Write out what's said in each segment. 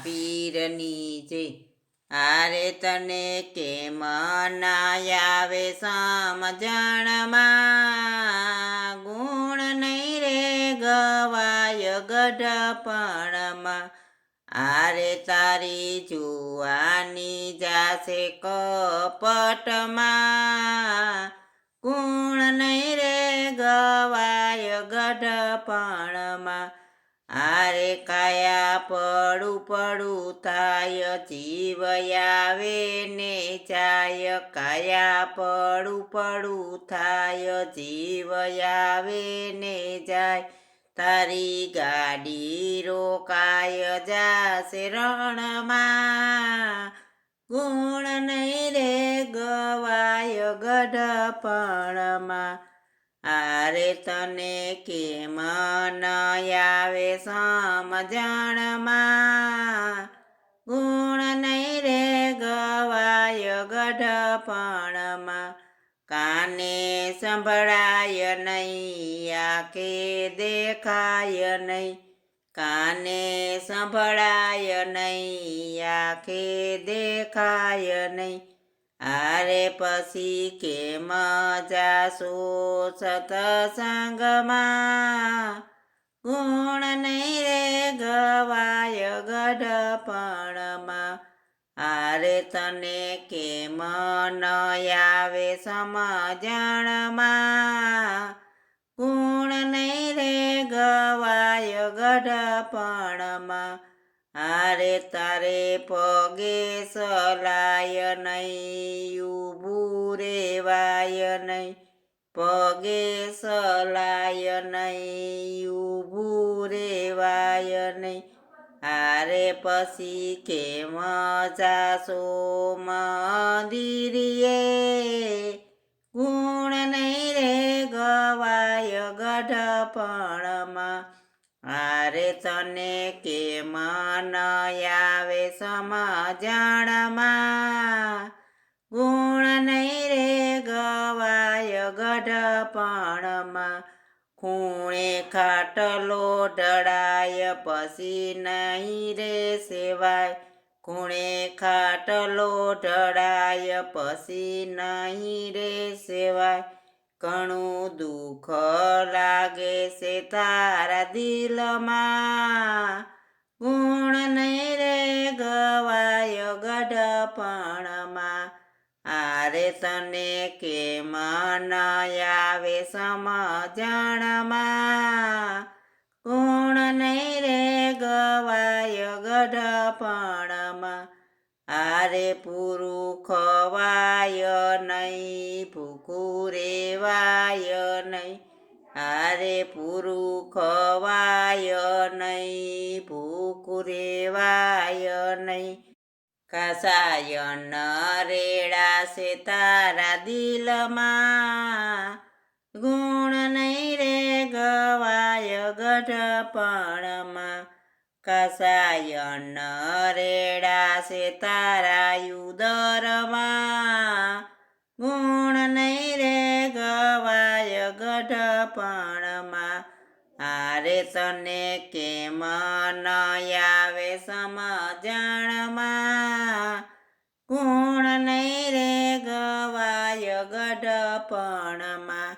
પીરની જય. આરે તને કેમ ના આવે સમજણમાં, ગુણ નહીં રે ગવાય ગઢપણમાં. આરે તારી જુવાની જાશે કપટમાં, ગુણ નહીં રે ગવાય ગઢપણમાં. આરે કાયા પડું પડું થાય જીવ આવે ને જાય, કાયા પડું પડું થાય જીવ આવે ને જાય. તારી ગાડી રોકાય જાશે રણમાં, ગુણ નહીં રે ગવાય ગઢપણમાં. આરે તને કેમ ન આવે સમજણમાં, ગુણ નહીં રે ગવાય ગઢપણમાં. કાને સંભળાય નહીં, આંખે દેખાય નહીં, કાને સંભળાય નહીં, આંખે દેખાય નહીં. આરે પછી કેમ જાશો સત્સંગમાં, ગુણ નહીં રે ગવાય ગઢપણમાં. આરે તને કેમ ન આવે સમજણમાં, ગુણ નહીં રે ગવાય ગઢપણમાં. આરે તારે પગે સલાય નહીં, ઊભું રેવાય નહીં, પગે સલાય નહીં, ઊભું રેવાય નહીં. આરે પછી કેમ જાશો મંદિરીએ, ગુણ નહીં રે ગવાય ગઢપણમાં. આરે તને કેમ ન આવે સમજણમાં, ગુણ નહીં રે ગવાય ગઢપણમાં. ખૂણે ખાટલો ઢળાય પછી નહીં રે સેવાય, ખૂણે ખાટલો ઢળાય પછી નહીં રે સેવાય. ઘણું દુઃખ લાગે છે તારા દિલમાં, ગુણ નહીં રે ગવાય ગઢપણમાં. આરે તને કેમ ન આવે સમજણમાં, ગુણ નહીં રે ગવાય ગઢપણમાં. આરે પૂરું ખવાય નહીં, ભૂખું રેવાય નહીં, આરે પૂરું ખવાય નહીં, ભૂખું રેવાય નહીં. કસાયન રેડાશે તારા દિલમાં, ગુણ નહીં રે ગવાય ગઢપણમાં. કસાયન રેડાશે તારા ઉદરમાં, ગુણ નહીં રે ગવાય ગઢપણમાં. આરે તને કેમ ન આવે સમજણમાં, ગુણ નહીં રે ગવાય ગઢપણમાં.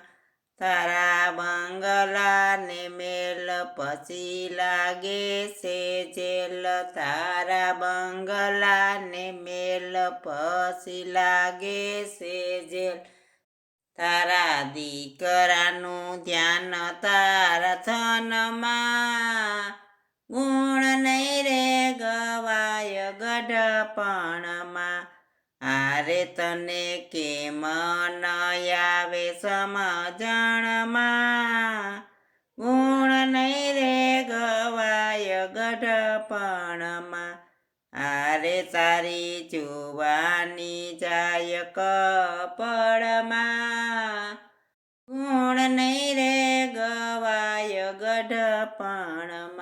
તારા બંગલાને મેલ પછી લાગે છે જેલ, તારા બંગલાને મેલ પછી લાગે છે જેલ. તારા દીકરાનું ધ્યાન તારા ધનમાં, ગુણ નહીં રે ગવાય ગઢપણમાં. આરે તને કેમ ન આવે સમજણમાં, ગુણ નહીં રે ગવાય ગઢપણમાં. આરે તારી જુવાની જાય કપડમાં, ગુણ નહીં રે ગવાય ગઢપણમાં.